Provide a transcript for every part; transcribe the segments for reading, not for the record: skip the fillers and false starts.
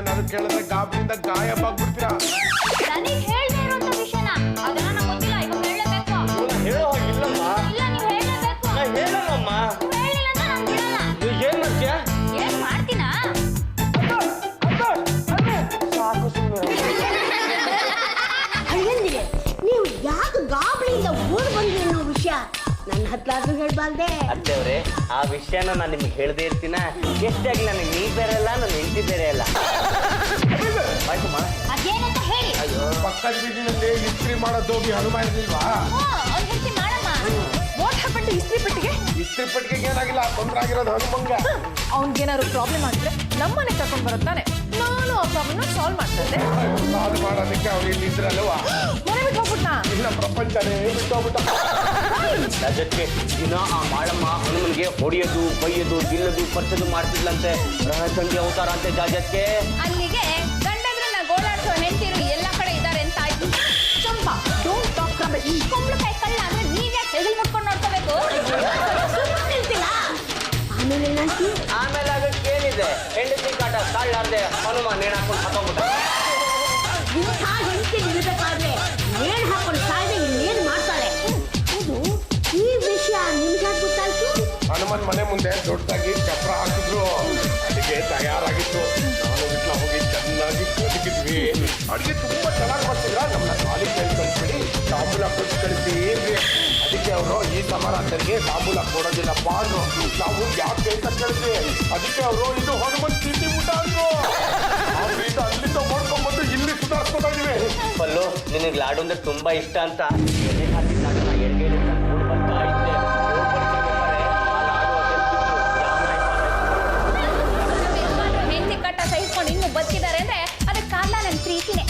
ನಾನು ಕೇಳಿದ್ರೆ ಗಾಬರಿಯಿಂದ ಗಾಯಬಾಗ್ಬಿಡ್ತೀರಾ. ನನಗೆ ಹೇಳದೇ ಇರುವಂತ ವಿಷಯನ ಅದನ್ನ ನಂಗೆ ಗೊತ್ತಿಲ್ಲ. ಈಗ ಹೇಳಲೇಬೇಕು. ಹೇಳೋ ಹಾಗಿಲ್ಲಮ್ಮ. ಇಲ್ಲ ನೀವು ಹೇಳಲೇಬೇಕು. ನಾ ಹೇಳಲ್ಲಮ್ಮ. ಹೇಳಿಲ್ಲ ಅಂತ ನಾನು ಬಿಡಲ್ಲ. ನೀವು ಏನ್ ಮಾಡ್ತೀಯ? ಏನ್ ಮಾಡ್ತೀನಾ? ಸಾಕು ಸುಮ್ಮನೆ. ಅಯ್ಯಂದಿರೆ ನೀವು ಯಾಕೆ ಗಾಬರಿಯಿಂದ ಓಡ್ ಬಂದ್ರಿ ಅನ್ನೋ ವಿಷಯ ನನ್ನ ಹತ್ಲಾದ್ರೂ ಹೇಳ್ಬಾರ್ದೆ. ಅತ್ತೇವ್ರೆ ಆ ವಿಷಯನ ನಾನು ನಿಮ್ಗೆ ಹೇಳ್ದೆ ಇರ್ತೀನ. ಎಷ್ಟೇ ಆಗ್ಲಿ ನನಗೆ ನೀ ಬೇರೆ ಅಲ್ಲ, ನನ್ನ ಹೆಂಡತಿ ಬೇರೆ ಅಲ್ಲ. ಆಯ್ತಮ್ಮ ಅದೇನಂತ ಹೇಳಿ. ಪಕ್ಕದ ಬೀದಿನಲ್ಲಿ ಇಸ್ತ್ರಿ ಮಾಡೋದೋಗಿ ಹನುಮ ಇರ್ಲಿಲ್ವಾ? ಅವ್ರ ಹೆಂಡತಿ ಮಾಡಮ್ಮ. ವಾಟ್ ಹ್ಯಾಪನ್ ಟು ಇಸ್ತ್ರಿ ಪೆಟ್ಟಿಗೆ? ಇಸ್ತ್ರಿ ಪೆಟ್ಟಿಗೆಗೆ ಏನಾಗಿಲ್ಲ, ತೊಂದರೆ ಆಗಿರೋದು ಹನುಮಂಗ. ಅವ್ನಿಗೇನಾದ್ರು ಪ್ರಾಬ್ಲಮ್ ಆಗಿದ್ರೆ ನಮ್ಮನೆ ಕರ್ಕೊಂಡು ಬರುತ್ತಾನೆ. ನಾನು ಆ ಪ್ರಾಬ್ಲಮ್ ಸಾಲ್ವ್ ಮಾಡ್ತಾ ಇದ್ದೆ. ಸಾಲ್ವ್ ಮಾಡೋದಕ್ಕೆ ಅವ್ರು ಇಲ್ಲಿ ಇದ್ರಲ್ವಾ? ಮನೆ ಬಿಟ್ಟು ಹೋಗ್ಬಿಟ್ನಾ? ಇಲ್ಲ, ಪ್ರಪಂಚನೇ ಬಿಟ್ಟೋಗ್ಬಿಟ್ಟ. ಅದಕ್ಕೆ ದಿನ ಆ ಮಾಡಮ್ಮ ಹನುಮನ್ಗೆ ಹೊಡೆಯೋದು, ಬೈಯೋದು, ಗಿಲ್ಲದು, ಪರ್ಚದು ಮಾಡ್ತಿದ್ಲಂತೆ. ಗ್ರಹಚಂಡಿ ಅವತಾರ ಅಂತೆ ಜಾಜಕ್ಕೆ. ಅಲ್ಲಿಗೆ ಗಂಡಂದ್ರನ್ನ ಗೋಳಾಡ್ಸೋ ಹೆಂಡತಿರು ಎಲ್ಲ ಕಡೆ ಇದ್ದಾರೆ ಅಂತ ಆಯ್ತು. ಚಂಪಾ ಡೋಂಟ್ ಟಾಕ್ ರಮೇಶ್. ಕುಂಬಳಕಾಯಿ ಕಳ್ಳ ಅಂದ್ರೆ ನೀವ್ಯಾಕೆ ಹೆಗಲ್ ಮುಟ್ಕೊಂಡು ನೋಡ್ಕೋಬೇಕು? ಆಮೇಲೆ ಏನಾಯ್ತು? ಆಮೇಲೆ ಅದಕ್ಕೆ ಏನಿದೆ, ಹೆಂಡತಿ ಕಾಟ ಸಾಳ್ಲಾರ್ದೆ ಹನುಮ ನೇಣು ಹಾಕೊಂಡು ಸತ್ತೋಗ್ಬಿಟ್ಟ. ಇಂಥ ಹೆಂಡತಿ ಇರಬೇಕಾದ್ರೆ ನೇಣು ಹಾಕೊಂಡು ಸಾಯ್ದೆ ಇನ್ನೇನು ಮಾಡ್ತಾಳೆ? ಹೌದು, ಈ ವಿಷಯ ನಿಮ್ಗೆ ಗೊತ್ತಾಯ್ತು? ಹನುಮನ್ ಮನೆ ಮುಂದೆ ದೊಡ್ಡದಾಗಿ ಚಪ್ರ ಹಾಕಿದ್ರು. ಅಡಿಗೆ ತಯಾರಾಗಿತ್ತು. ನಾನು ಬಿಟ್ಲ ಹೋಗಿ ಚೆನ್ನಾಗಿ ಬದುಕಿದ್ವಿ. ಅಡಿಗೆ ತುಂಬಾ ಚೆನ್ನಾಗಿ ಮಾಡ್ತಿದ್ರ. ನಮ್ಮನ್ನ ಖಾಲಿ ಕೈ ಕಳಿಸ್ಬಿಡಿ, ತಾಂಬೂಲ ಕೊಟ್ಟು ಕಳಿಸಿ. ಅದಕ್ಕೆ ಅವರು ಈ ಸಮಾರಾಧನೆಗೆ ತಾಂಬೂಲ ಕೊಡೋದಿಲ್ಲಪ್ಪ ಅಂದ್ರು. ನಾವು ಯಾಕೆ ಅಂತ ಕೇಳಿದ್ವಿ. ಅದಕ್ಕೆ ಅವರು ಇದು ಹನುಮನ್ ಪ್ರೀತಿ ಊಟ ಅಂದ್ರು. ಆ ಪ್ರೀತಿ ಅಲ್ಲಿಂದ ಮಾಡ್ಕೊಂಡ್ಬಂದು ಇಲ್ಲಿ ಸುಧಾರಿಸ್ಕೊತಾ ಇದೀವಿ. ಪಲ್ಲು, ನಿನಗೆ ಲಾಡು ಅಂದ್ರೆ ತುಂಬಾ ಇಷ್ಟ ಅಂತ ಎಣ್ಣೆ ಹಾಕಿದ್ದಾಗ ನಾ ಎಡಗೈಲಿ ನೋಡ್ ಬರ್ತಾ ಇದ್ದೆ. ಹೆಂಡತಿ ಕಟ್ಟ ಸಹಿಸ್ಕೊಂಡು ಇನ್ನು ಬದುಕಿದ್ದಾರೆ ಅಂದ್ರೆ ಅದಕ್ಕೆ ಕಾರಣ ನನ್ನ ಪ್ರೀತಿನೇ.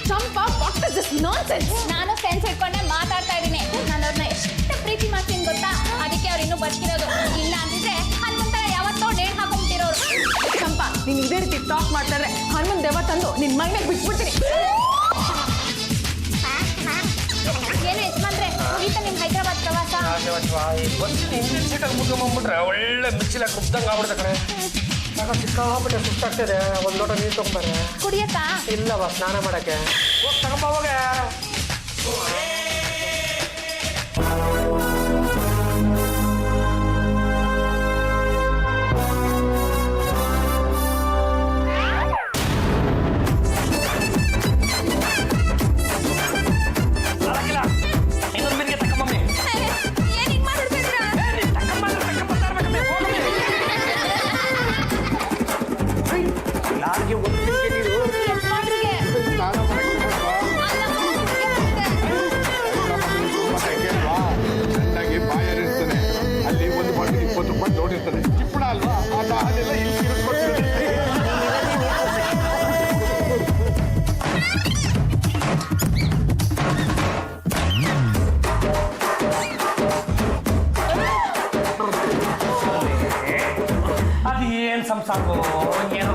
ಚಂಪಾ ವಾಟ್ ಇಸ್ ದಿಸ್ ನಾನ್ಸೆನ್ಸ್? ನಾನು ಸೆನ್ಸ್ ಇಟ್ಕೊಂಡೆ ಮಾತಾಡ್ತಾ ಇದ್ದೀನಿ. ನಾನು ಅವ್ರನ್ನ ಎಷ್ಟು ಪ್ರೀತಿ ಮಾಡ್ತೀನಿ ಗೊತ್ತಾ? ಅದಕ್ಕೆ ಅವ್ರು ಇನ್ನೂ ಬದುಕಿರೋದು. ಇಲ್ಲ ಅಂದಿದ್ರೆ ಹನುಮಂತ ಯಾವತ್ತೋ ನೇಣು ಹಾಕೊಂಡ್ಬಿಟ್ಟಿರೋರು. ಚಂಪಾ ನೀನ್ ಇದೇ ರೀತಿ ಟಾಕ್ ಮಾಡ್ತಾ ಇದ್ರೆ ಹನುಮನ್ ದೆವ್ವ ತಂದು ನಿನ್ ಮೈ ಮೇಲೆ ಬಿಟ್ಬಿಡ್ತೀನಿ. ಏನು ಯಜಮಾನ್ರೆ, ಮುಗೀತಾ ನಿಮ್ ಹೈದರಾಬಾದ್ ಪ್ರವಾಸ? ಹಿಂದಿನ ಸೀಟಲ್ಲಿ ಮುಗಿದ್ಬಿಟ್ರೆ ಒಳ್ಳೆ ಮಿಕ್ಸಿಲಾಗ ರುಬ್ದಂಗೆ ಆಗ್ಬಿಡ್ತ ಕಡೆ. ಸಿಕ್ಕಾಬಿಟ್ಟೆ ಸುಸ್ತಾಗ್ತದೆ. ಒಂದು ಲೋಟ ನೀರು ತಗೊಂಬಾರೆ. ಕುಡಿಯತ್ತಾ? ಇಲ್ಲವ, ಸ್ನಾನ ಮಾಡಕ್ಕೆ. ಹೋಗಿ ತಗೊಂಬ ಹೋಗ. ಯಾರಿಗೆ ಒಪ್ಪಿಗೆ ನೀರು? ಸ್ನಾನ ಮಾಡಕ್ಕೆ ಚೆನ್ನಾಗಿ ಬಾಯರ್ ಇರ್ತಾನೆ. ಅಲ್ಲಿ ಒಂದು ಬಾಟಲ್ 20 ರೂಪಾಯಿ ನೋಡಿರ್ತಾನೆ. ಚಿಪ್ಪಣ ಅಲ್ವಾ? ಅದೆಲ್ಲ ಇಲ್ಲಿ ತಿರುಗಿಸ್ಕೊಡ್ತಿರುತ್ತೆ. ಅದು ಏನ್ ಸಂಸಾರ ಏನೋ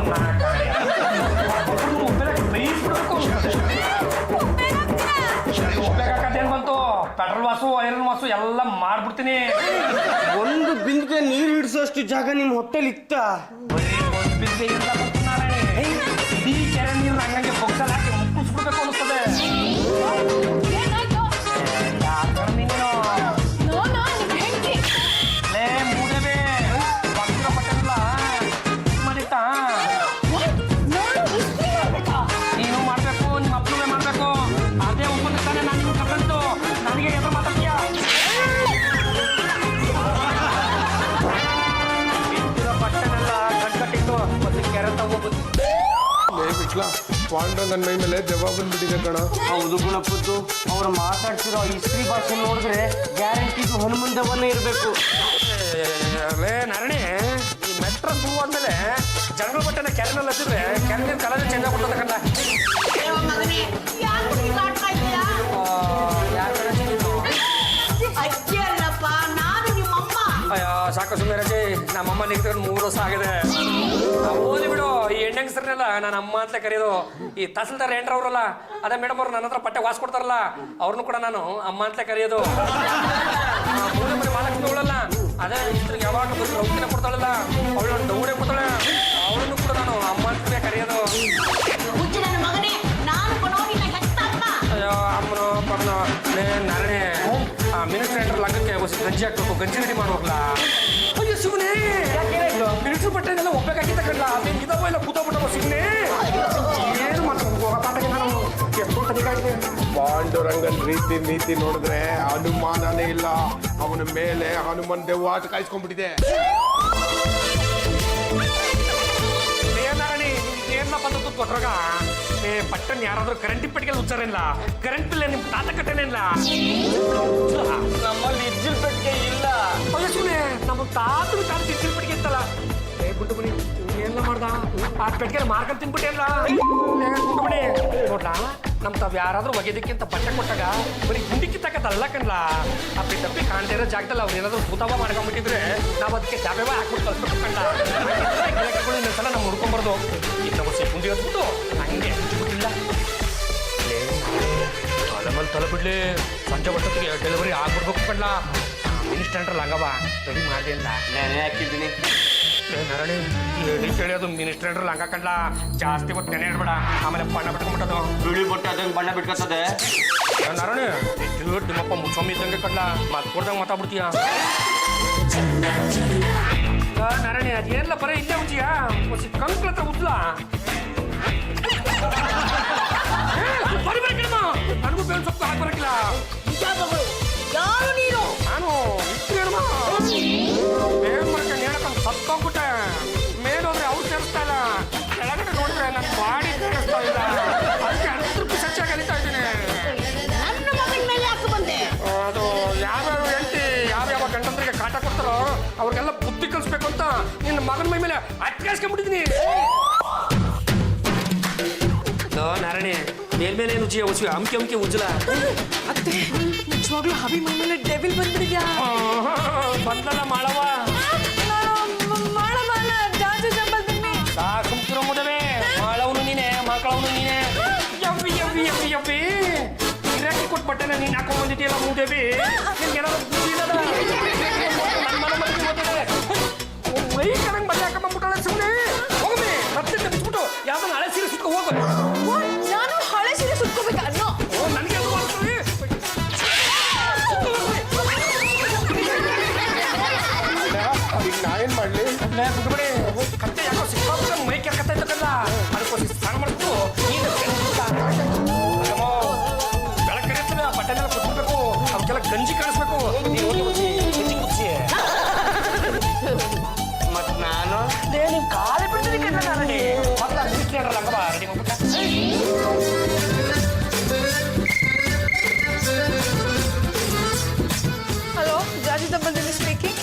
ಒಬ್ಬೇಕಾಕತ್ತೇನ್ ಬಂತು? ಪೆಟ್ರೋಲ್ ವಾಸು, ಐರನ್ ವಾಸು ಎಲ್ಲ ಮಾಡ್ಬಿಡ್ತೀನಿ. ಒಂದು ಬಿಂದಿಗೆ ನೀರು ಹಿಡಿಸೋಷ್ಟು ಜಾಗ ನಿಮ್ಮ ಹೊಟ್ಟೆಲಿ ಇತ್ತ? ಒಂದು ಬಿಂದಿಗೆ ಎಲ್ಲ ಬಂತು ನಾರಾಯಣಿ. ಇಡೀ ಕೆರೆ ನೀರು ಹಂಗಂಗೆ ಬೊಕ್ಸಲ್ ಹಾಕಿ ಮುಕ್ಕಿಸ್ಬಿಡ್ಬೇಕು ಅನಿಸ್ತದೆ. ಯಾಕಂದ್ರೆ ನೀನು ಲೇ ಮೂದೇವಿ ಬರ್ತಿರೋ ಬಟ್ಟೆಲ್ಲ ಮಾಡಿತ್ತಾ? ನೀನು ಮಾಡ್ಬೇಕು, ನಿಮ್ಮ ಅಪ್ಪನೇ ಮಾಡ್ಬೇಕು. ಅದೇ ಒಪ್ಪಂದ ತಾನೇ ನಾನು ನಿಮ್ಗೆ ಕರ್ಕೊಂಡು ನನಗೆ ಎದುರು ಮಾತಾಡ್ತೀಯ? ಬಿದ್ದಿರೋ ಬಟ್ಟೆನೆಲ್ಲ ಕಟ್ಕಟ್ಟಿಟ್ಟು ಮತ್ತೆ ಕೆರೆ ತಗೋಬೋದು. ಬಿಟ್ಲ ಪಾಂಡ ನನ್ನ ಮೈ ಮೇಲೆ ದೆವ್ವ ಬಂದ್ಬಿಟ್ಟಿದೆ ಕಣ. ಹೌದು ಗುಣಪದ್ದು, ಅವ್ರು ಮಾತಾಡ್ತಿರೋ ಇಸ್ತ್ರಿ ಭಾಷೆ ನೋಡಿದ್ರೆ ಗ್ಯಾರಂಟಿ ಹನುಮನ್ ದೆವ್ವನೇ ಇರಬೇಕು. ಲೇ ನಾರಾಯಣಿ, ಈ ಮೆಟ್ರೋ ಶುರು ಆದ್ಮೇಲೆ ಜನಗಳ ಬಟ್ಟೆನ ಕೆರೆನಲ್ಲಿ ಹತ್ತಿದ್ರೆ ಕೆರೆ ನೀರು ಕಲರ್ ಚೇಂಜ್ ಆಗ್ಬಿಡ್ತದೆ ಕಣ್ಣ. ಅಜ್ಜಿಯಲ್ಲಪ್ಪ, ನಾನು ನಿಮ್ಮಮ್ಮ. ಅಯ್ಯೋ ಸಾಕು ಸುಮ್ಮನೆ ರಜೆ. ನಮ್ಮಮ್ಮ ನಿಂತ್ಕೊಂಡು 3 ವರ್ಷ ಆಗಿದೆ. ಓದಿ ಬಿಡು. ಈ ಎಣ್ಣೆ ಹೆಂಗಸ್ರನ್ನೆಲ್ಲ ನಾನು ಅಮ್ಮ ಅಂತ ಕರೆಯೋದು. ಈ ತಹಸೀಲ್ದಾರ್ ಏನ್ರ ಅವರಲ್ಲ, ಅದೇ ಮೇಡಮ್ ಅವ್ರು ನನ್ನ ಹತ್ರ ಪಟ್ಟೆ ವಾಸ್ ಕೊಡ್ತಾರಲ್ಲ, ಅವ್ರನ್ನು ಕೂಡ ನಾನು ಅಮ್ಮ ಅಂತ ಕರೆಯೋದು. ಮೂಲೆ ಮನೆ ಮಹಾಲಕ್ಷ್ಮಿ ಅವಳಲ್ಲ, ಅದೇ ಇದ್ರಿಗೆ ಯಾವಾಗ ಬರೀ ರೌತಿನ ಕೊಡ್ತಾಳಲ್ಲ, ಅವಳು ದೌಡೆ ಕೊಡ್ತಾಳೆ, ಅವಳನ್ನು ಕೂಡ ನಾನು ಅಮ್ಮ ಅಂತಲೇ ಕರೆಯೋದು. ಹುಚ್ಚು ನನ್ನ ಮಗನೇ, ನಾನು ಕೊಡೋನಿಲ್ಲ ಹೆತ್ತಮ್ಮ. ಅಯ್ಯೋ ಅಮ್ಮನೋ ಪಮ್ಮನೋ ನಾನೇ ಮಿನಿಸ್ಟರ್ ಏನ್ರ ಲಂಗಕ್ಕೆ ಗಂಜಿ ಹಾಕ್ಬೇಕು, ಗಂಜಿ ರೆಡಿ ಮಾಡುವಾಗಲ್ಲ. ಅಯ್ಯೋ ಶಿವನೇ, ಮಿನಿಸ್ಟರ್ ಬಟ್ಟೆನೆಲ್ಲ ಒಬ್ಬಾಗಿ ತಗೊಂಡ್ಲ, ಅದೇನು ಇದಾವ ಇಲ್ಲ ಕೂತೋಗ್ಬಿಟ್ಟವ ಶಿವನೇ. ಏನು ಮಾತಾಡ್ಬೇಕು ನಾನು ಎಷ್ಟು ತನಿಖಾಗಿದೆ. ಪಾಂಡುರಂಗನ್ ರೀತಿ ನೀತಿ ನೋಡಿದ್ರೆ ಅನುಮಾನನೇ ಇಲ್ಲ, ಅವನ ಮೇಲೆ ಹನುಮನ್ ದೆವ್ವ ಕಾಯಿಸ್ಕೊಂಡ್ಬಿಟ್ಟಿದೆ. ಏನಾರಣಿ ಏನ ಬಂದದ್ದು ಕೊಟ್ರಾಗ ಪಟ್ಟನ್ ಯಾರಾದ್ರೂ ಕರೆಂಟ್ ಪೆಟ್ಟಿಗೆಲ್ಲ ಉಚ್ಚಾರಿಲ್ಲ, ಕರೆಂಟ್ ಬಿಲ್ ನಿಮ್ ತಾತ ಕಟ್ಟೇನಿಲ್ಲ. ನಮ್ಮಲ್ಲಿ ಇಜ್ಜಿಲ್ ಪೆಟ್ಟಿಗೆ ಇಲ್ಲ. ನಮ್ಮ ತಾತನ ಕಾಲ ಇಜ್ಜಿಲ್ ಪೆಟ್ಟಿಗೆ ಇತ್ತಲ್ಲ. ಗುಂಡು ಬನ್ನಿ ಏನೆಲ್ಲ ಮಾಡ್ದ, ಆ ಪೆಟ್ಟಿಗೆ ಮಾರ್ಕೊಂಡು ತಿನ್ಬಿಟ್ಟೆಲ್ಲ. ಗುಂಡು ಬನ್ನಿ ನೋಡ್ಲಾ, ನಮ್ ತಾವ್ ಯಾರಾದ್ರೂ ಒಗೆದಕ್ಕಿಂತ ಬಟ್ಟೆ ಕೊಟ್ಟಾಗ ಬರೀ ಗುಂಡಿ ಕಿತ್ತಕ್ಕಲ್ಲ ಕಣ್ಲ. ಅಪ್ಪಿ ತಪ್ಪಿ ಕಾಣದೇ ಇರೋ ಜಾಗದಲ್ಲಿ ಅವ್ರು ಏನಾದ್ರು ಭೂತಾವ ಮಾಡ್ಕೊಂಡ್ಬಿಟ್ಟಿದ್ರೆ ನಾವು ಅದಕ್ಕೆ ಚಾಪೆವ ಹಾಕ್ಬಿಟ್ಟು ಕಲ್ಸ್ಬೇಕು ಕಂಡ. ಗಿಡಗಳು ಇನ್ನೊಂದ್ಸಲ ನಾವು ಹುಡ್ಕೊಂಬಾರ್ದು. ಇನ್ನು ವರ್ಷ ಗುಂಡಿ ಹೊತ್ಬಿಟ್ಟು ಹಂಗೆ ಇಲ್ಲ ತಲೆ ಮೇಲೆ ತಲೆ ಬಿಡ್ಲಿ, ಸಂಜೆ ಬಟ್ಟೊತ್ತಿಗೆ ಡೆಲಿವರಿ ಆಗ್ಬಿಡ್ಬೇಕು ಕಣ್ಲ. ಮಿನಿಸ್ಟರ್ ಲಂಗವ ರೆಡಿ ಮಾಡಿದೆ ಅಂತ ನೆನೆ ಹಾಕಿದ್ದೀನಿ. ನರಣಿ ಹೇಳಿ ಕೇಳಿಯೋದು ಮಿನಿಸ್ಟರ್ ಲಂಗ ಕಂಡ್ಲ, ಜಾಸ್ತಿ ಹೊತ್ತು ನೆನೆ ಇಡ್ಬೇಡ, ಆಮೇಲೆ ಬಣ್ಣ ಬಿಟ್ಕೊಂಡ್ಬಿಟ್ಟದು. ಬಿಳಿ ಬಟ್ಟೆ ಅದಂಗೆ ಬಣ್ಣ ಬಿಟ್ಕೊತದೆ. ನರಣಿ ನಿಮ್ಮಪ್ಪ ಮುಸ್ವಾಮಿ ಇದ್ದಂಗೆ ಕಂಡ್ಲ, ಮಾತು ಕೊಡ್ದಂಗೆ ಮಾತಾಡ್ಬಿಡ್ತೀಯ. ನರಣಿ ಅದೇನಿಲ್ಲ ಬರೀ ಇಲ್ಲೇ ಉಜ್ಜಿಯ ಕಂಕ್ಲ ಹತ್ರ ಉಜ್ಲ ಬರಿ ಬರ ಕಡಿಮ, ನನಗೂ ಬೇರೆ ಸೊಪ್ಪು ಹಾಕಿ ಬರಕಿಲ್ಲ. ಯಾರು ನೀನು? ನಾನು ಬೇರೆ ಮಾಡ್ಕೊಂಡು ಹೇಳಕ್ಕಂತ ಸತ್ತೋಗ್ಬಿಟ್ಟೆ. ಮೇಲೋದ್ರೆ ಅವ್ರು ಸೇರಿಸ್ತಾ ಇಲ್ಲ, ಕೆಳಗಡೆ ನೋಡಿದ್ರೆ ನನ್ನ ಬಾಡಿ ಸೇರಿಸ್ತಾ ಇಲ್ಲ. ಅದಕ್ಕೆ 10 ರೂಪಾಯಿ ಸಚ್ಚ ಕಲಿತಾ ಇದ್ದೀನಿ. ನನ್ನ ಮಗನ ಮೇಲೆ ಯಾಕೆ ಬಂದೆ? ಅದು ಯಾವ್ಯಾವ ಹೆಂಡತಿ ಯಾವ್ಯಾವ ಗಂಡಂದ್ರಿಗೆ ಕಾಟ ಕೊಡ್ತಾರೋ ಅವ್ರಿಗೆಲ್ಲ ಬುದ್ಧಿ ಕಲಿಸ್ಬೇಕು ಅಂತ ನಿನ್ನ ಮಗನ ಮೈ ಮೇಲೆ ಅಟ್ಕಾಯಿಸ್ಕೊಂಡ್ಬಿಟ್ಟಿದ್ದೀನಿ. ನಾರಾಯಣಿ ಮೇಲ್ಮೇಲೆ ಏನು ಉಜ್ಜಿಯ ಉಜ್ಜಿ ಅಮ್ಕೆ ಉಜ್ಜಲ. ಅತ್ತೆ ನಿಜವಾಗ್ಲೂ ಹಬಿ ಮೈ ಮೇಲೆ ಡೆವಿಲ್ ಬಂದ್ಬಿಟ್ಟಿದ್ಯಾ? ಬಂದಲ್ಲ ಮಾಡವ ಮಾಡಮ್ಮ ಜಾಜು ಜಂಬಲ್ದಿನಿ. ಸುಮ್ಕಿರೋ ಮುದವೇ, ಮಾಡವನು ನೀನೆ ಮಕ್ಕಳವನು ನೀನೆ. ಯವ್ವಿ ಯವ್ವಿ ಯವ್ವಿ ಯವ್ವಿ ಗಿರಾಕಿ ಕೊಟ್ಟು ಬಟ್ಟೆನ ನೀನು ಹಾಕೊಂಡ್ ಬಂದಿದ್ದೀಯಲ್ಲ ಮುದೇವಿ, ನಿನ್ಗೇನಾದ್ರು ಬುದ್ಧಿ ಇಲ್ಲದ? ನನ್ನ ಮನೆ ಮನೆಗೆ ಓದಿದೆ ಮೈ ಕಣಂಗ್ ಬಟ್ಟೆ ಹಾಕೊಂಡ್ಬಂದ್ಬಿಟ್ಟಲ್ಲ ಸುಮ್ಮನೆ. ಹೋಗಮ್ಮೆ ಮತ್ತೆ ಬಿಚ್ಬಿಟ್ಟು ಯಾವ್ದನ್ನ ಹಳೆ ಸೀರೆ ಸುತ್ತ ಹೋಗು. ನಾನು ಹಳೆ ಸೀರೆ ಸುತ್ಕೋಬೇಕು ಅನ್ನೋ ನನಗೆ ಅದು ಮಾಡ್ತೀವಿ. ಈಗ ನಾ ಏನ್ ಮಾಡ್ಲಿ? ಬಿಡ್ಬೇಡಿ, ಕತ್ತೆ ಯಾಕೋ ಸಿಕ್ಕಾಬಿಟ್ಟು ಮೈ ಕೆರ್ಕತ್ತ ಇದ್ದಕ್ಕಲ್ಲ, ಅದಕ್ಕೋಸ್ಕರ ಸ್ನಾನ ಮಾಡ್ಬಿಟ್ಟು ನೀನು ಬೆಳಗ್ಗೆ ಕರೆಯುತ್ತವೆ ಆ ಬಟ್ಟೆನೆಲ್ಲ ಕೊಟ್ಬಿಡ್ಬೇಕು, ಅವಕ್ಕೆಲ್ಲ ಗಂಜಿ ಕಾಣಿಸ್ಬೇಕು. ನೀವು ಗಂಜಿ ಮುಚ್ಚಿ ಮತ್ ನಾನು ನಿಮ್ ಕಾಲೇ ಬಿಡ್ತೀನಿ ಕಣ್ಣ. ನನಗೆ ಮೊದಲ ಮಿನಿಸ್ಟರ್ ಲಂಗವ ರೆಡಿ ಮಾಡ್ಬಿಟ್ಟ. ಹಲೋ ಜಾಜು ಜಂಬಲ್ದಿನಿ ಸ್ಪೀಕಿಂಗ್.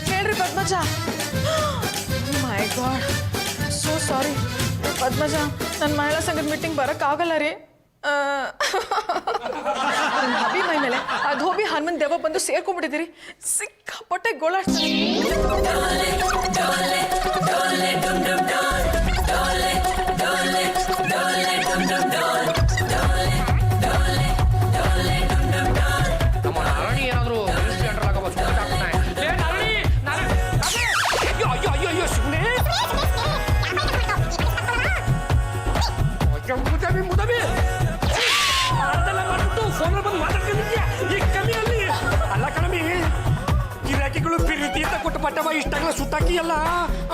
ಹೇಳ್ರಿ Padmaja. My God so sorry Padmaja, ನನ್ನ ಮಹಿಳಾ ಸಂಘದ ಮೀಟಿಂಗ್ ಬರೋಕ್ಕಾಗಲ್ಲ ರೀ. ಹಬಿ ಮೈ ಮೇಲೆ ಆ ಧೋಬಿ ಹನುಮನ್ ದೇವ ಬಂದು ಸೇರ್ಕೊಂಡ್ಬಿಟ್ಟಿದ್ದೀರಿ. ಸಿಕ್ಕಾಪಟ್ಟೆ ಗೋಳಾಡ್ತಾರೆ. ನಮ್ಮ ನಾರಾಯಣಿ ಏನಾದ್ರು ಮಿನಿಸ್ಟರ್ ಆಗೋ ಅಯ್ಯೋ ಅಯ್ಯೋ ಅಯ್ಯೋ ಅಯ್ಯೋ ಸುಮ್ಮನೆ ಮುದವಿ ಮುದವಿ ಅದೆಲ್ಲ ಮಾಡ್ಬಿಟ್ಟು ಫೋನಲ್ಲಿ ಬಂದು ಮಾತಾಡ್ಕೊಂಡಿದ್ಯಾ ಈ ಕಮ್ಮಿಯಲ್ಲಿ. ಅಲ್ಲ ಕಣಮಿ, ಗಿರಾಕಿಗಳು ಪ್ರೀತಿ ಅಂತ ಕೊಟ್ಟು ಬಟ್ಟವ ಇಷ್ಟಾಗಲ್ಲ ಸುತ್ತಾಕಿ ಅಲ್ಲ,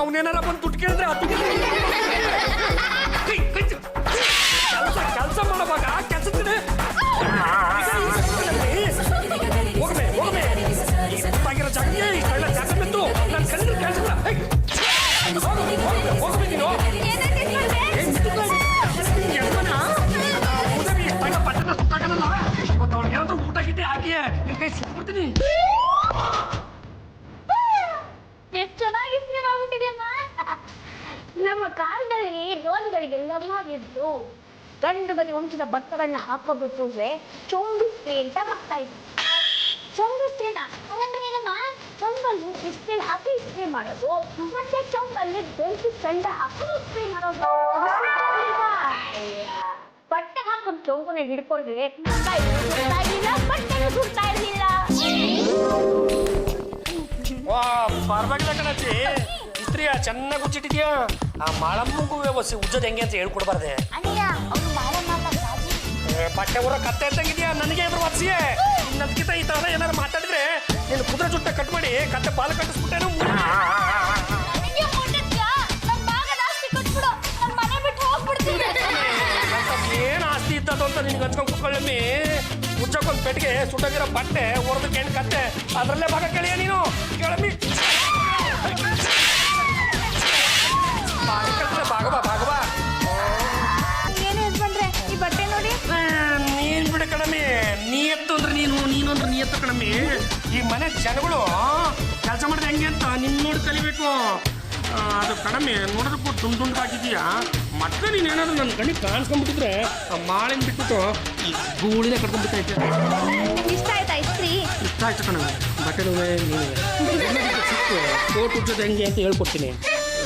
ಅವನೇನಾರ ಬಂದು ದುಡ್ಡು ಕೇಳಿದ್ರೆ ಅದು ಕೆಲಸ ಮಾಡೋವಾಗ ಕೆಲಸದಿದೆ. ಹೋಗಬೇ ಹೋಗಬೇ ಸುತ್ತಾಗಿರೋ ಜಾಗಕ್ಕೆ ಇಷ್ಟೆಲ್ಲ ಜಾಗ ಬಿತ್ತು ನನ್ನ ಕಣ್ಣಿಗೆ ಕೆಲಸ. ಹೋಗ್ಬೇಕು ನೀನು ಊಟ ಗಿಟ್ಟಿ ಹಾಕಿ ನಿನ್ ಕೈ ಸಿಕ್ಬಿಡ್ತೀನಿ. ಎಷ್ಟು ಚೆನ್ನಾಗಿದ್ದೀರಾ ನಮ್ಮ ಕಾಲದಲ್ಲಿ ಲೋನ್ಗಳಿಗೆಲ್ಲ ಮಾಡಿದ್ದು ಗಂಡು ಬರಿ ವಂಶದ ಭತ್ತಗಳನ್ನ ಹಾಕೋಬಿಟ್ರೆ ಚೊಂಬಿಸ್ತಿ ಅಂತ ಬರ್ತಾ ಇತ್ತು. ಚೊಂಬಿಸ್ತಿನ ಏನಮ್ಮ ಚೊಂಬಲ್ಲಿ ಬಿಸಿನೀರು ಹಾಕಿ ಇಸ್ತ್ರಿ ಮಾಡೋದು, ಮತ್ತೆ ಚೊಂಬಲ್ಲಿ ಬೆಂಕಿ ಕಂಡ ಹಾಕಿ ಇಸ್ತ್ರಿ ಮಾಡೋದು. ಬಟ್ಟೆ ಹಾಕೊಂಡು ಚೊಂಬನ ಹಿಡ್ಕೊಂಡ್ರೆ ಸುಡ್ತಾ ಇರಲಿಲ್ಲ, ಬಟ್ಟೆನೂ ಸುಡ್ತಾ ಇರಲಿಲ್ಲ. ವಾ ಪರವಾಗಿಲ್ಲ ಕಣಜ್ಜಿ, ಇಸ್ತ್ರಿಯ ಚೆನ್ನಾಗಿ ಉಜ್ಜಿಟ್ಟಿದ್ಯಾ. ಆ ಮಾಳಮ್ಮಗೂ ವ್ಯವಸ್ಥೆ ಉಜ್ಜೋದು ಹೆಂಗೆ ಅಂತ ಹೇಳ್ಕೊಡ್ಬಾರ್ದೆ. ಅಣ್ಣಯ್ಯ ಅವನು ಬಾಳ ಮಾತಾಡ್ತಾಜಿ. ಬಟ್ಟೆ ಊರ ಕತ್ತೆ ಇದ್ದಂಗಿದ್ಯಾ, ನನಗೆ ಎದುರು ವಾಸಿಯೇ. ಇನ್ನದಕ್ಕಿಂತ ಈ ಥರ ಏನಾರು ಮಾತಾಡಿದ್ರೆ ನೀನು ಕುದುರೆ ಜುಟ್ಟ ಕಟ್ ಮಾಡಿ ಕತ್ತೆ ಬಾಲ ಕಟ್ಟಿಸ್ಬಿಟ್ಟೇನು. ನನಗೆ ಮುಟ್ಟತ್ಯಾ? ನನ್ ಭಾಗದ ಆಸ್ತಿ ಕೊಟ್ಬಿಡು, ನನ್ ಮನೆ ಬಿಟ್ಟು ಹೋಗ್ಬಿಡ್ತೀನಿ. ಏನು ಆಸ್ತಿ ಇದ್ದದು ಅಂತ ನಿನ್ಗೆ ಹಂಚ್ಕೊಂಡು ಕುತ್ಕೊಳ್ಳಮ್ಮಿ. ಉಜ್ಜಕ್ಕೊಂದು ಪೆಟ್ಟಿಗೆ ಸುಟ್ಟೋಗಿರೋ ಬಟ್ಟೆ ಹೊರದು ಕೆಣ್ ಕತ್ತೆ ಅದರಲ್ಲೇ ಭಾಗ ಕೇಳಿಯ ನೀನು ಕೇಳಮ್ಮಿ. ಭಾಗವಾ ಏನು ಯಜಮಾನ್ರೆ ಈ ಬಟ್ಟೆ ನೋಡಿ. ನೀನ್ ಬಿಡ ಕಣಮ್ಮಿ, ನೀ ಎತ್ತು ಅಂದ್ರೆ ನೀನು ಅಂದ್ರೆ ನೀ ಎತ್ತು ಕಣಮ್ಮಿ. ಈ ಮನೆ ಜನಗಳು ಕೆಲಸ ಮಾಡಿದ್ರೆ ಹೆಂಗೆ ಅಂತ ನಿನ್ನ ನೋಡಿ ಕಲಿಬೇಕು. ಅದು ಕಣಮ್ಮಿ ನೋಡೋದಕ್ಕೂ ದುಂಡಾಗಿದೀಯಾ. ಮತ್ತೆ ನೀನೇನಾದ್ರು ನನ್ನ ಕಣ್ಣಿಗೆ ಕಾಣಿಸ್ಕೊಂಡ್ಬಿಟ್ಟಿದ್ರೆ ಆ ಮಾಳಿನ ಬಿಟ್ಬಿಟ್ಟು ಈ ಗೂಳಿನ ಕಟ್ಕೊಂಡ್ಬಿಟ್ಟೈತೆ. ಇಷ್ಟ ಆಯ್ತಾ ಇಸ್ತ್ರಿ? ಇಷ್ಟ ಆಯ್ತು ಕಣಮ್ಮಿ. ಬಟ್ಟೆನುವೆ ನೀನು ಸಿಕ್ಕು ಕೋಟ್ ಉಜ್ಜೋದು ಹೆಂಗೆ ಅಂತ ಹೇಳ್ಕೊಡ್ತೀನಿ.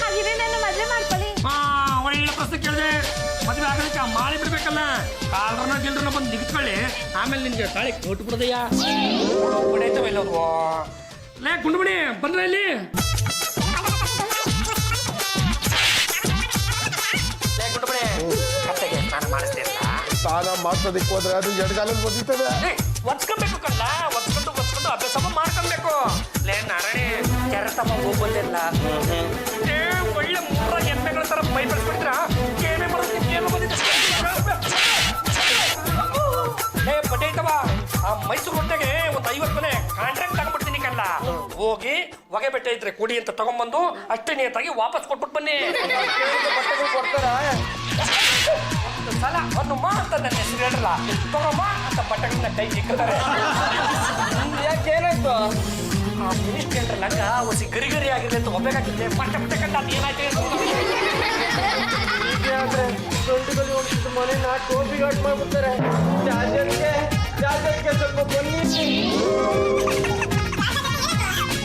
ಹಾಗಿದ್ರೆ ನನ್ನ ಮದುವೆ ಮಾಡ್ಕೊಳ್ಳಿ. ಒಳ್ಳೆ ಪ್ರಶ್ನೆ ಕೇಳಿದೆ. ಮದುವೆ ಆಗೋದಕ್ಕೆ ಆ ಮಾಳಿ ಬಿಡ್ಬೇಕಲ್ಲ. ಕಾಲ್ರನ್ನ ಗಿಲ್ರನ್ನ ಬಂದು ನಿಗ್ಕೊಳ್ಳಿ, ಆಮೇಲೆ ನಿನ್ಗೆ ತಾಳಿ ಕೊಟ್ಟು ಬಿಡೋದಯ್ಯ. ಹೊಡೆಯ್ತವೆ ಎಲ್ಲೋದು. ಲೇ ಗುಂಡುಮಣಿ ಬಂದ್ರೆ ಇಲ್ಲಿ. ಲೇ ಗುಂಡುಮಣಿ, ಕತ್ತೆಗೆ ಸ್ನಾನ ಮಾಡಿಸ್ತೀರಲ್ಲ. ಸ್ನಾನ ಮಾಡ್ಸೋದಕ್ಕೆ ಹೋದ್ರೆ ಅದು ಎಡಗಾಲಲ್ಲಿ ಬಂದಿರ್ತದೆ. ಒಚ್ಕೊಬೇಕು ಕಲ್ಲ, ಒಚ್ಕೊಂಡು ಅಭ್ಯಾಸ ಮಾಡ್ಕೊಬೇಕು. ಲೇ ನಾರಾಯಣಿ ಕೆರೆತಮ್ಮ ಹೋಗ್ಬಂದಿಲ್ಲ. ಒಳ್ಳೆ ಮೂರ ಎಮ್ಮೆಗಳ ತರ ಮೈ ಬೆಳೆಸ್ಬಿಡ್ತೀರ. ಏನೇ ಬರೋದು ಏನು ಬಂದಿದ್ದ. ಏ ಬಟ್ಟೆ ಐತವ, ಆ ಮೈಸೂರು ಹೊಟ್ಟೆಗೆ ಒಂದು 50 ಮನೆ ಕಾಂಟ್ರಾಕ್ಟ್ ತಗೊಂಡ್ಬಿಡ್ತೀನಿ ಕಲ್ಲ. ಹೋಗಿ ಹೊಗೆ ಬೆಟ್ಟೆ ಐತ್ರಿ ಕುಡಿ ಅಂತ ತಗೊಂಡ್ಬಂದು ಅಷ್ಟೇ ನಿಯತ್ತಾಗಿ ವಾಪಸ್ ಕೊಟ್ಬಿಟ್ಟು ಬನ್ನಿ. ಬಟ್ಟೆಗಳು ಕೊಡ್ತಾರ. ಒಂದು ಸಲ ಒಂದು ಅಂತ ನನ್ನ ಹೆಸರು ಹೇಳಲ್ಲ, ತಗೊಮ್ಮ ಅಂತ ಬಟ್ಟೆಗಳನ್ನ ಕೈ ಸಿಕ್ಕಿದ್ದಾರೆ. ಯಾಕೇನಾಯ್ತು? ಆ ಮಿನಿಸ್ಟ್ರಿ ಲಂಗ ಒಸಿ ಗರಿ ಆಗಿದೆ ಅಂತ ಒಬ್ಬಬೇಕಾಗಿದ್ದೆ. ಬಟ್ಟೆ ಕಂಡ ಅದು ಏನಾಯ್ತು ಮನೆನ ಟೋಪಿಗಾಟ್ ಮಾಡ್ಬಿಡ್ತಾರೆ. ಸ್ವಲ್ಪ ಬನ್ನಿ.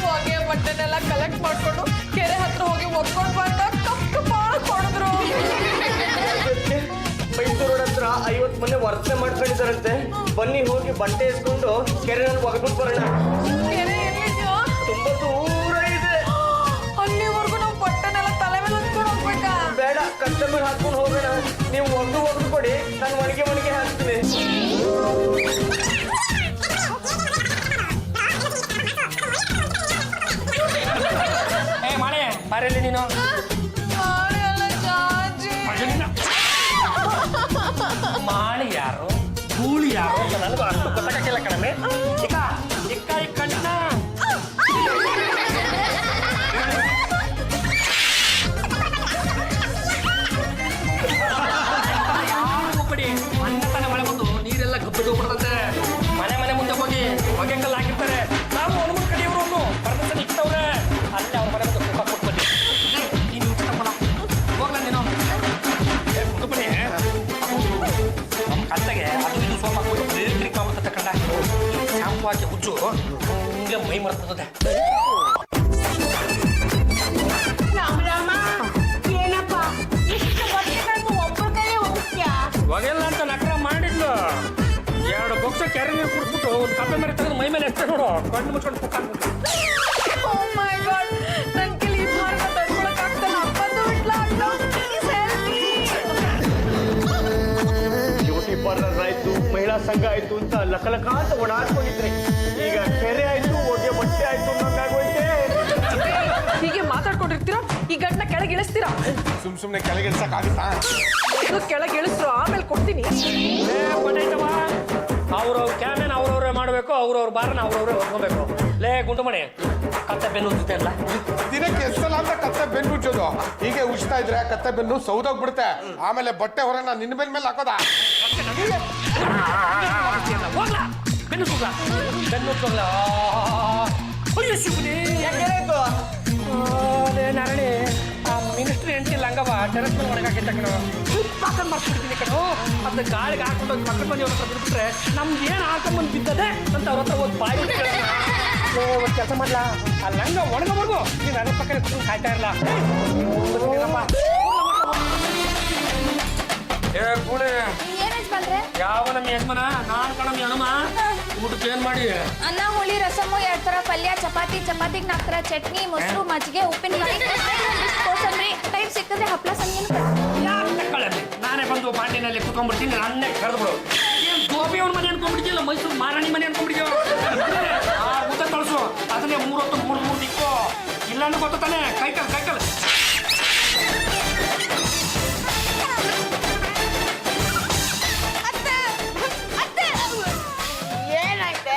ಹೊಗೆ ಬಟ್ಟೆನೆಲ್ಲ ಕಲೆಕ್ಟ್ ಮಾಡ್ಕೊಂಡು ಕೆರೆ ಹತ್ರ ಹೋಗಿ ಒಪ್ಕೊಂಡು ಬಂದಾಗ ಕಪ್ಪು ಬಾಳ ಕೊಡಿದ್ರು. ಮೈಸೂರು ಹತ್ರ 50 ಮನೆ ವರ್ತನೆ ಮಾಡ್ಕೊಂಡಿದ್ದಾರಂತೆ. ಬನ್ನಿ ಹೋಗಿ ಬಟ್ಟೆ ಎಸ್ಕೊಂಡು ಕೆರೆನಲ್ಲಿ ಒಗದ್ಬಿಟ್ಟು ಬರೋಣ. ಕೆರೆ ಎಲ್ಲಿದ್ಯೋ? ತುಂಬಾ ದೂರ ಇದೆ. ಅಲ್ಲಿವರೆಗೂ ನಾವು ಬಟ್ಟೆನೆಲ್ಲ ತಲೆ ಮೇಲೆ ಹೊತ್ಕೊಂಡು ಹೋಗ್ಬೇಕಾ? ಬೇಡ, ಕಸ್ಟಮರ್ ಹಾಕೊಂಡು ಹೋಗೋಣ. ನೀವು ಒಗ್ದು ಕೊಡಿ, ನಾನು ಒಣಗೆ ಹಾಕ್ತೀನಿ. ಏ ಮಾಡೆ ಬಾರಲ್ಲಿ ನೀನು. ಮಾಳಿ ಯಾರು ಗೂಳಿ ಯಾರು ಅಂತ ನನಗೂ ಅಷ್ಟು ಗೊತ್ತಾಗಕ್ಕಿಲ್ಲ ಕಣಮೆ. ಇಕ್ಕ ಈ ಕಣ್ಣ ಬಿಡಿ. ಅನ್ನತನ ಮಳೆ ಬಂದು ನೀರೆಲ್ಲ ಗಬ್ಬಿ ಹೋಗ್ಬಿಡ್ತಂತೆ. ಮನೆ ಮುಂದೆ ಹೋಗಿ ಹೊಗೆ ಕಲ್ಲು ಹಾಕಿರ್ತಾರೆ. ನಾವು ಹನುಮನ್ ಕಡಿಯವರು ಪರ್ಮಿಷನ್ ಇಟ್ಟವ್ರೆ. ಅಲ್ಲೇ ಅವ್ರ ಮನೆ ಮುಂದೆ ಕುಕ್ಕ ಕೊಟ್ಟು ಬನ್ನಿ. ನೀನು ಹೋಗ್ಲ ನೀನು ಬಿಡಿ. ನಮ್ಮ ಕತ್ತೆಗೆ ಅದು ಇದು ಸೋಪ್ ಹಾಕ್ಬಿಟ್ಟು ಕ್ಲಿಕ್ ಮಾಡ್ಬಿಡ್ತದೆ ಕಂಡ. ಶಾಂಪು ಹಾಕಿ ಹುಚ್ಚು ಹಿಂಗೆ ಮೈ ಮರ್ತದೆ. ರಾಮ ಏನಪ್ಪ ಇಷ್ಟು ಬಟ್ಟೆಗಳನ್ನು ಒಬ್ಬರ ಕೈಯೇ ಹೋಗ್ತೀಯಾ? ಹೊಗೆಲ್ಲ ಅಂತ ನಕರ ಮಾಡಿದ್ಲು. 2 ಬೊಕ್ಸ ಕೆರೆ ನೀರು ಕುಡಿಸ್ಬಿಟ್ಟು ಒಂದು ಕಪ್ಪೆ ಮರಿ ತೆಗೆದು ಮೈ ಮೇಲೆ ಎಷ್ಟೇ ನೋಡು, ಕಣ್ಣು ಮುಚ್ಕೊಂಡು ಕುಕ್ಕ ಹಾಕ್ಬಿಟ್ಟು. Oh my God, ನನ್ ಕೈಲಿ ಈ ಭಾರನ ತಡ್ಕೊಳಕ್ ಆಗ್ತಲ್ಲ. ಬಂದು ಬಿಟ್ಲಾ ಅಣ್ಣ? Please help me. Beauty parlour ಆಯ್ತು, ಮಹಿಳಾ ಸಂಘ ಆಯ್ತು ಅಂತ ಲಕಲಕ ಅಂತ ಓಡಾಡ್ಕೊಂಡಿದ್ರಿ. ಈಗ ಕೆರೆ ಆಯ್ತು, ಹೊಗೆ ಬಟ್ಟೆ ಆಯ್ತು ನಂಗಾಗೋಯ್ತೆ. ಹೀಗೆ ಮಾತಾಡ್ಕೊಂಡಿರ್ತೀರಾ? ಈ ಗಂಟನ ಕೆಳಗೆ ಇಳಿಸ್ತೀರಾ? ಸುಮ್ನೆ ಕೆಳಗಿಳ್ಸಕ್ಕಾಗುತ್ತಾ? ಕೆಳಗೆ ಇಳಿಸ್ರು, ಆಮೇಲೆ ಕೊಡ್ತೀನಿ. ಅವ್ರವ್ರ ಕ್ಯಾಮೇನ್ ಅವ್ರವ್ರೇ ಮಾಡಬೇಕು, ಅವ್ರವ್ರ ಬಾರನ ಅವ್ರವ್ರೇ ಹೊತ್ಕೋಬೇಕು. ಲೇ ಗುಂಡುಮಣಿ, ಕತ್ತೆ ಬೆನ್ನು ಉಜ್ಜುತ್ತೆ ಅಲ್ಲ. ದಿನಕ್ಕೆ ಎಷ್ಟಲ್ಲ ಅಂತ ಕತ್ತೆ ಬೆನ್ನು ಉಜ್ಜೋದು. ಹೀಗೆ ಉಜ್ತಾ ಇದ್ರೆ ಕತ್ತೆ ಬೆನ್ನು ಸೌದೋಗ್ಬಿಡುತ್ತೆ. ಆಮೇಲೆ ಬಟ್ಟೆ ಹೊರನ ನಿನ್ನ ಮೇಲೆ ಹಾಕೋದ. ಹೋಗ್ಲಾ ಬೆನ್ನು ಸುಗ್ಲ ಬೆನ್ನು ಸುಗ್ಲ. ಅಯ್ಯೋ ಶಿವನೇ, ನಾರಾಯಣಿ ಆ ಮಿನಿಸ್ಟ್ರಿ ಹೆಂಡತಿ ಲಂಗವ ಟೆರೆಸ್ ಮೇಲೆ ಒಣಗಾಕಿದ್ದ ಕಣೋ. ಪಾಕನ್ ಮಾಡ್ಬಿಡ್ತೀನಿ ಕಣೋ. ಅದನ್ನ ಗಾಳಿಗೆ ಹಾಕೊಂಡು ಪಕ್ಕದ ಮನೆಯವ್ರ ಹತ್ರ ಬಿಟ್ಬಿಟ್ರೆ ನಮ್ಗೆ ಏನು ಹಾಕೊಂಬಂದು ಬಿದ್ದದೆ ಅಂತ ಅವ್ರ ಹತ್ರ ಒಂದು ಬಾಯಿ ಒಂದು ಕೆಲಸ ಮಾಡ್ಲಾ ಆ ಲಂಗ ಒಣಗೋವರೆಗೂ ನೀನು ನನ್ನ ಪಕ್ಕನೇ ಕುತ್ಕೊಂಡು ಕಾಯ್ತಾ ಇರಲ್ಲ. ಏ ಕೂಳೆ ಏನ್ ಬಂದ್ರೆ ಯಾವ ನಮ್ಮ ಯಜಮಾನ ನಾನು ಕಣಮ್ಮ ಹನುಮ ಊಟಕ್ಕೆ ಏನ್ ಮಾಡಿ ಅನ್ನ ಹುಳಿ ರಸಮು 2 ತರ ಪಲ್ಯ ಚಪಾತಿಗೆ 4 ತರ ಚಟ್ನಿ ಮೊಸರು ಮಜ್ಜಿಗೆ ಉಪ್ಪಿನಕಾಯಿ ಕೋಸಂಬರಿ ಟೈಮ್ ಸಿಕ್ಕಿದ್ರೆ ಹಪ್ಪಳ ಸಂಗೀನು ಯಾರು ತಕ್ಕೊಳ್ಳಿ ನಾನೇ ಬಂದು ಬಾಂಡಿನಲ್ಲಿ ಕುತ್ಕೊಂಡ್ಬಿಡ್ತೀನಿ ನನ್ನೇ ಕರೆದ್ಬಿಡು ಏನ್ ಗೋಬಿ ಅವ್ರ ಮನೆ ಅನ್ಕೊಂಡ್ಬಿಡ್ತಿಲ್ಲ ಮೈಸೂರು ಮಾರಾಣಿ ಮನೆ ಅನ್ಕೊಂಡ್ಬಿಡ್ತೀವ ಆ ಊಟ ಕಳಿಸು ಅದನ್ನೇ 3 ಹೊತ್ತು 3 ದಿಕ್ಕು ಇಲ್ಲ ಅಂದ್ರೆ ಗೊತ್ತಾನೆ ಕೈಕಲ್ ಏನಾಯ್ತೆ?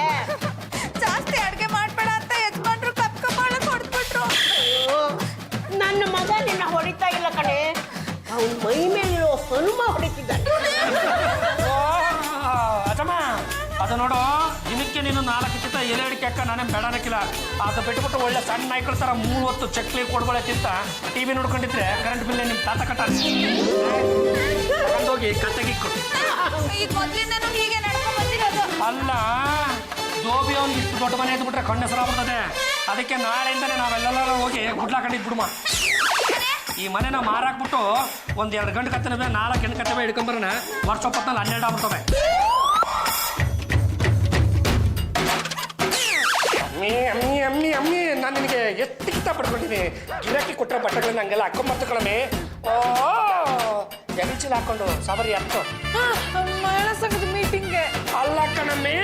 ಜಾಸ್ತಿ ಅಡ್ಗೆ ಮಾಡ್ಬೇಡ ಅಂತ ಯಜಮಾನ್ರು ಕಪ್ಪಾಳ ಹೊಡೆದ್ಬಿಟ್ರು. ನನ್ನ ಮಗ ನಿನ್ನ ಹೊಡಿತಾ ಇಲ್ಲ ಕಣೆ, ಅವನ ಮೈ ಮೇಲಿರೋ ಹನುಮ ಹೊಡಿತಿದ್ದಾನೆ. ಅಜಮ್ಮ ಅದು ನೋಡು ದಿನಕ್ಕೆ ನೀನು 4 ಚಿತ್ತ ಎಲೆ ಅಡಿಕೆ ಅಕ್ಕ ನಾನೇ ಬೇಡ ಅನ್ನಕ್ಕಿಲ್ಲ. ಅದು ಬಿಟ್ಬಿಟ್ಟು ಒಳ್ಳೆ ಸಣ್ಣ ನಾಯ್ಕಳ ಥರ 3 ಹೊತ್ತು ಚಕ್ಲಿ ಕೊಡ್ಬಳಕ್ಕಿಂತ ಟಿವಿ ನೋಡ್ಕೊಂಡಿದ್ರೆ ಕರೆಂಟ್ ಬಿಲ್ ನಿಮ್ಮ ತಾತ ಕಟ್ಟೋಗಿ ಕತ್ತೆಗಿಕ್ಕು. ಈಗ ಮೊದ್ಲಿಂದನೂ ಹೀಗೆ ನಡ್ಕೊಂಡ್ ಬಂದಿರೋದು. ಅಲ್ಲ ದೋಬಿ ಅವ್ನಿಗೆ ಇಷ್ಟು ದೊಡ್ಡ ಮನೆ ಎದ್ಬಿಟ್ರೆ ಕಣ್ಣು ಹೆಸರ ಬರ್ತದೆ. ಅದಕ್ಕೆ ನಾಳೆಯಿಂದನೇ ನಾವೆಲ್ಲ ಹೋಗಿ ಗುಡ್ಲಾಕೊಂಡಿದ್ದು ಬಿಡುಮ. ಈ ಮನೆನ ಮಾರಾಕ್ಬಿಟ್ಟು 1-2 ಗಂಟೆ ಕತ್ತನೆ 4 ಹೆಣ್ಣು ಕತ್ತೆ ಹಿಡ್ಕೊಂಬರೋಣ. ವರ್ಷ 12 ಆಗ್ಬಿಡ್ತವೆ. ಅಮ್ಮಿ ನಾನು ನಿನಗೆ ಎಷ್ಟು ಇಷ್ಟ ಪಡ್ಕೊಂಡಿನಿ. ಗಿರಾಕಿ ಕೊಟ್ಟರೆ ಬಟ್ಟೆಗಳನ್ನ ಹಂಗೆಲ್ಲ ಹಾಕೊಂಬರ್ತು ಕಣಮೆ. ಓ ಜಗಚೀಲ ಹಾಕೊಂಡು ಸಾಬರಿ ಹಾಕ್ತು ಮಹಿಳಾ ಸಂಘದ ಮೀಟಿಂಗ್ಗೆ ಅಲ್ಲ ಕಣಮ್ಮೆ.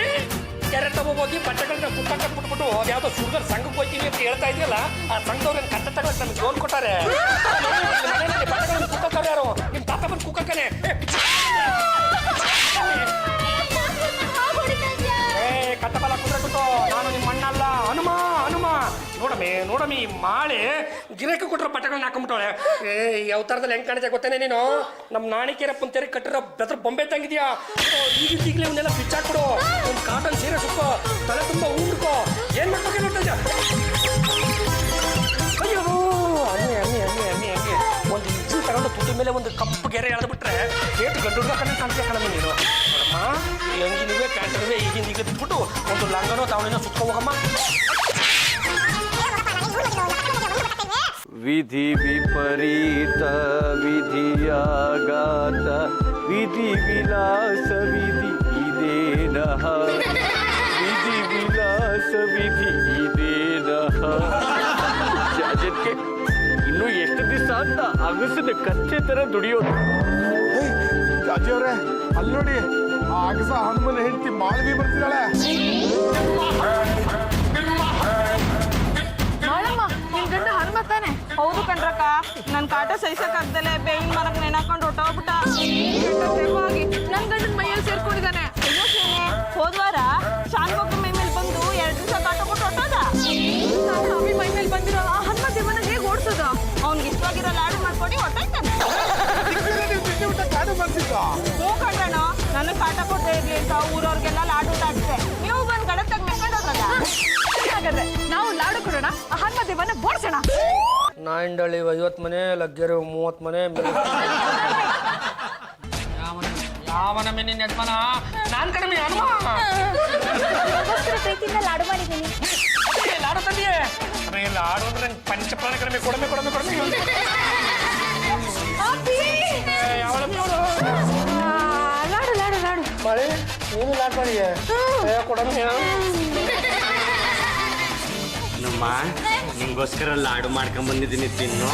ಕೆರೆ ತಗೋಬೋಗಿ ಬಟ್ಟೆಗಳನ್ನ ಕುಟ್ಟಕ್ಕೆ ಬಿಟ್ಬಿಟ್ಟು ಅದ್ಯಾವುದೋ ಸುರ್ಗರ್ ಸಂಘಕ್ಕೆ ಹೋಗ್ತೀವಿ ಅಂತ ಹೇಳ್ತಾ ಇದೆಯಲ್ಲ, ಆ ಸಂಘದವ್ರ ಕಟ್ಟ ತಗೊಳಕ್ ನಮ್ಗೆ ಲೋನ್ ಕೊಟ್ಟಾರೆ. ಬಟ್ಟೆಗಳನ್ನ ಕುಕ್ಕಕ್ಕಾರೆ ಯಾರು ನಿಮ್ಮ ತಾತ ಬಂದು ಕುಕ್ಕಕ್ಕನೆ. ಕಟ್ಟಬಲ ಕುದ್ರಬಿಟ್ಟು ನಾನು ನಿಮ್ಮ ಅಣ್ಣಲ್ಲ ಹನುಮ ನೋಡಮ್ಮಿ ಈ ಮಾಳೆ ಗಿರಕ್ಕೆ ಕೊಟ್ಟರೆ ಬಟ್ಟೆಗಳನ್ನ ಹಾಕೊಂಡ್ಬಿಟ್ಟವಳೆ. ಈ ಅವತಾರದಲ್ಲಿ ಹೆಂಗ್ ಕಾಣಿದೆ ಗೊತ್ತೇನೆ ನೀನು? ನಮ್ಮ ನಾಣಿಕೆರ ಪುಂತೇರಿ ಕಟ್ಟಿರೋ ಬೆದ್ರ ಬೊಂಬೆ ತಂಗಿದ್ಯಾ. ಈಗಲೇ ಇವನ್ನೆಲ್ಲ ಬಿಚ್ಚಾಕ್ಬಿಡು. ಒಂದು ಕಾಟನ್ ಸೀರೆ ಸುಕ್ಕೋ, ತಲೆ ತುಂಬ ಉಂಡ್ಕೋ. ಏನ್ ಮಾಡ್ಬೇಕು ನೋಡ್ತಾ ಅಯ್ಯೋ ಅಮ್ಮಿ ಒಂದು ಇಂಚು ತಗೊಂಡು ತುಟಿ ಮೇಲೆ ಒಂದು ಕಪ್ಪು ಗೆರೆ ಎಳೆದ್ಬಿಟ್ರೆ ಏಟು ಗಂಡು ಕಣ್ಣು ಕಾಣ್ತೀಯ ಕಣಮ್ಮ ನೀನು. ನೋಡಮ್ಮ ಈ ಅಂಗಿನೂ ಕ್ಯಾಂಟರ್ವೇ ಈಗಿಂದ ಈಗ ಬಿಟ್ಬಿಟ್ಟು ಒಂದು ಲಂಗನೋ ತಾವಣಿನೋ ಸುತ್ಕೊ ಹೋಗಮ್ಮ. ವಿಧಿ ವಿಪರೀತ ವಿಧಿಯಾಗಾತ ವಿಧಿ ವಿಲಾಸ ವಿಧಿ ಇದೇನಹ ವಿಧಿ ವಿಲಾಸ ವಿಧಿ ಇದೇನಹ. ಜಾಜಕ್ಕೆ ಇನ್ನು ಎಷ್ಟು ದಿವಸ ಅಂತ ಅಗಸದ ಕಚ್ಚೆ ತರ ದುಡಿಯೋದು. ಜಾಜಿ ಅವ್ರೆ ಅಲ್ಲಿ ನೋಡಿ ಆ ಅಗಸ ಹನುಮನ ಹೆಂಡತಿ ಮಾಳವಿ ಬರ್ತಿದ್ದಾಳೆ. ನೋಡಮ್ಮ ನಿನ್ ಗಂಡ ಹನುಮ ತಾನೆ? ಹೌದು ಕಣ್ರಕ್ಕ, ನನ್ ಕಾಟ ಸಹಿಸಕ್ಕಾಗ್ದಲೆ ಬೇವಿನ ಮರಕ್ಕೆ ನೆನಾಕೊಂಡು ಹೊಟ್ಟೋಗ್ಬಿಟ್ಟ. ದೆವ್ವಾಗಿ ನನ್ ಗಂಡನ ಮೈಯಲ್ಲಿ ಸೇರ್ಕೊಂಡಿದ್ದಾನೆ. ಅಯ್ಯೋ ಸೀನೆ, ಹೋದ್ವಾರ ಶಾನ್ಭೋಗ ಮೈ ಮೇಲೆ ಬಂದು 2 ದಿವಸ ಕಾಟ ಕೊಟ್ಟು ಹೊಟ್ಟೋದ. ಅಮ್ಮಿ ಮೈ ಮೇಲೆ ಬಂದಿರೋ ಆ ಹನುಮ ದೇವನ ಹೇಗೆ ಓಡಿಸೋದು? ಅವ್ನಿಗೆ ಇಷ್ಟವಾಗಿರೋ ಲಾಡು ಮಾಡ್ಕೊಂಡು ಹೊಟ್ಟೋಯ್ತಾನೆ. ಕಾಡು ಬರ್ಸಿದ್ದ ಹ್ಞೂ ಕಣ್ರಣ್ಣ, ನನಗೆ ಕಾಟ ಕೊಡ್ತಾ ಇರ್ಲಿ ಅಂತ ಊರವ್ರಿಗೆಲ್ಲ ಲಾಡು ಊಟ ಹಾಕ್ತೆ. ನೀವು ಬಂದು ಗಡತ್ತಾಗ ಮೆಕ್ಕೊಂಡೋದ್ರಲ್ಲ. ಹಾಗಾದ್ರೆ ನಾವು ಲಾಡು ಕೊಡೋಣ, ಆ ಹನುಮ ದೇವನ ಬೋಡ್ಸೋಣ. ನಾಯಿಂಡಳ್ಳಿ 50 ಮನೆ, ಲಗ್ಗೆರೆ 30 ಮನೆ. ಯಾವನಮ್ಮೆ ನಿನ್ನ ಯಜಮಾನ? ನಾನ್ ಕಡಿಮೆ ಹನುಮ. ಪ್ರೀತಿಯಿಂದ ಲಾಡು ಮಾಡಿದ್ದೀನಿ. ಲಾಡು ತಂದಿಯೇ? ಲಾಡು ಅಂದ್ರೆ ನಂಗೆ ಪಂಚಪ್ರಾಣ ಕಡಿಮೆ ಕೊಡಮೆ. ಯಾವಳಮ್ಮಿ ಅವಳು? ಲಾಡು ಮಳೆ ನೀನು ಲಾಡ್ ಮಾಡಿಯೇ ಕೊಡಮ್ಮಿ. ನಮ್ಮ ನಿಂಗೋಸ್ಕರ ಲಾಡು ಮಾಡ್ಕೊಂಡ್ ಬಂದಿದ್ದೀನಿ, ತಿನ್ನು.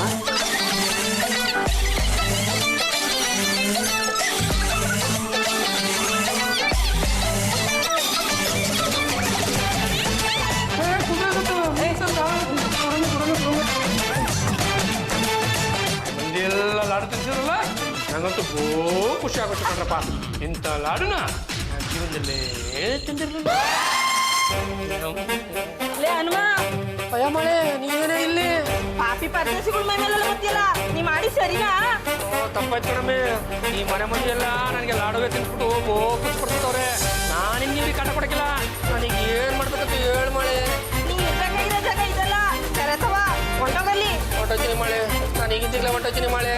ಮಂದಿಯೆಲ್ಲ ಲಾಡು ತಿನ್ಸಿರಲ್ಲ, ನಂಗಂತೂ ಖುಷಿ ಆಗುತ್ತೆ ಕಣ್ರಪ್ಪ. ಇಂಥ ಲಾಡುನ ನನ್ನ ಜೀವನದಲ್ಲೇ ತಿಂದಿರಲಿಲ್ಲ. ಲೇ ಹನುಮ, ಅಯ್ಯ ಮಳೆ ನೀನೇನೇ ಇಲ್ಲಿ? ಪಾಪಿ ಪರದೇಶಿಗಳ ಮೈ ಮೇಲೆಲ್ಲ ಗೊತ್ತಿಲ್ಲ, ನೀ ಮಾಡಿ ಸರಿನಾ? ತಪ್ಪಾಯ್ತು ಕಣಮ್ಮೆ. ಈ ಮನೆ ಮಂದಿ ಎಲ್ಲ ನನಗೆ ಲಾಡುವೆ ತಿನ್ಬಿಟ್ಟು ಖುಷಿ ಪಡ್ತಿದ್ದವ್ರೆ. ನಾನಿನ್ ನೀರಿಗೆ ಕಾಟ ಕೊಡಕ್ಕಿಲ್ಲ. ನನಗೆ ಏನ್ ಮಾಡ್ಬೇಕಂತ ಹೇಳು ಮಳೆ. ನೀ ಇರೋ ಜಾಗ ಇದಲ್ಲ, ಕರೆತವ ಹೊಂಟೋಗಲ್ಲಿ. ಹೊಂಟೋಗ್ತೀನಿ ಮಳೆ, ನಾನು ಈಗಿಂದಿಗ್ಲೇ ಹೊಂಟೋಗ್ತೀನಿ ಮಳೆ.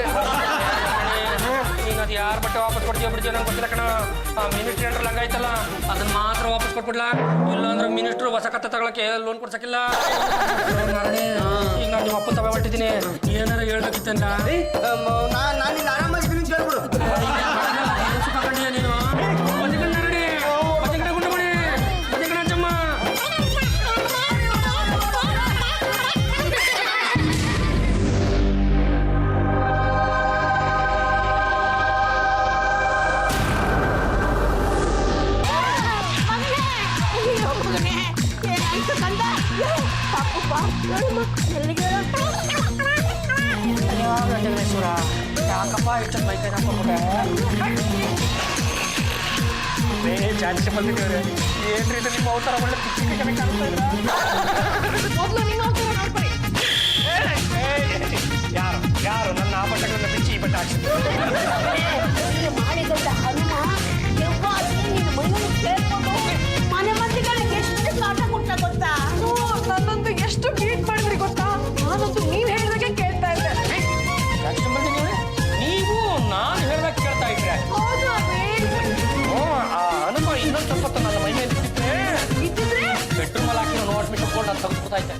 ನೀನು ಅದು ಯಾರು ಬಟ್ಟೆ ವಾಪಸ್ ಕೊಡ್ತೀವಿ ಬಿಡ್ತೀವಿ ನಂಗೆ ಗೊತ್ತಿಲ್ಲ ಕಣ. ಆ ಮಿನಿಸ್ಟ್ರಿ ಏನಾರ ಲಂಗ ಐತಲ್ಲ ಅದನ್ನ ಮಾತ್ರ ವಾಪಸ್ ಕೊಟ್ಬಿಡ್ಲಾ, ಇಲ್ಲಾಂದ್ರೆ ಮಿನಿಸ್ಟ್ರು ಹೊಸ ಕತ್ತೆ ತಗೊಳಕ್ಕೆ ಲೋನ್ ಕೊಡ್ಸಕ್ಕಿಲ್ಲ. ಈಗ ನಾನು ನಿಮ್ಮ ಅಪ್ಪ ತಗೋ ಹೊಟ್ಟಿದ್ದೀನಿ, ಏನಾರ ಹೇಳ್ಬೇಕಿತ್ತಂದ ನಾನು ಇಲ್ಲಿ ಆರಾಮಾಗಿ ಫೀಲಿಂಗ್ಸ್ ಹೇಳ್ಬಿಡು. ನೀನು ಬದಿಗಣ್ಣ ನಡಿ, ಬದಿಗಣ್ಣ ಗುಂಡು ಮಣಿ, ಬದಿಗಣ್ಣ ಚಮ್ಮ. ಏನಾಯ್ತು ಕಂದ? ಪಾಪಪ್ಪ ಹೇಳಮ್ಮ, ಎಲ್ಲಿಗೆ ಹೇಳಪ್ಪ? ವೆಂಕಟೇಶ್ವರ ಯಾಕಪ್ಪ ಇಷ್ಟೊಂದು ಮೈ ಕೈ ಹಾಕೊಂಡ್ಬಿಟ್ಟೆ? ಜಾಸ್ತಿ ಬಂದಿದ್ದೇವ್ರೆ ಏನ್ರಿ ಇದು ನಿಮ್ಮ ಅವತಾರ ಒಳ್ಳೆ ಪಿಚ್ಚಿ ಕಡೆ ಕಾಣ್ತಾ ಇದ್ರ? ಮೊದಲು ನಿಮ್ಮ ಅವತಾರ ನೋಡ್ಕೊಳ್ಳಿ. ಯಾರು ಯಾರು ನನ್ನ ಆ ಬಟ್ಟೆಗಳನ್ನ ಬಿಚ್ಚಿ ಈ ಬಟ್ಟೆ ಹಾಕ್ಸಿದ್ರು? ಮಾಡಿದಂತ ಹನುಮ ನಿನ್ನ ಮೈಯನ್ನು ಸೇರ್ಕೊಂಡು ಮನೆ ಮಂದಿಗಳಿಗೆ ಎಷ್ಟು ಆಟ ಕೊಟ್ಟ ಗೊತ್ತಾ? ನನ್ನಂತೂ ಎಷ್ಟು ಬೀಟ್ ಮಾಡಿದ್ರಿ ಗೊತ್ತಾ? ನಾನಂತೂ ನೀವ್ ಹೇಳಿದಾಗೆ ಕೇಳ್ತಾ ಇದ್ದೆ. ಜಾಸ್ತಿ ಬಂದಿದ್ದೀವಿ ನೀವು ನಾನು ಹೇಳ್ದಾಗ ಕೇಳ್ತಾ ಇದ್ರೆ ಹೌದು ಅಭಿ. ಆ ಹನುಮ ಇನ್ನೊಂದು ಸ್ವಲ್ಪ ನನ್ನ ಮೈ ಮೇಲೆ ಇಟ್ಟಿದ್ರೆ ಇದ್ದಿದ್ರೆ ಬೆಡ್ರೂಮ್ ಅಲ್ಲಿ ಹಾಕಿ ನೋಡ್ಬಿಟ್ಟು ಕೊಂಡು ಅಂತ ತೆಗೆದ್ಬಿಡ್ತಾ ಇದ್ದೆ.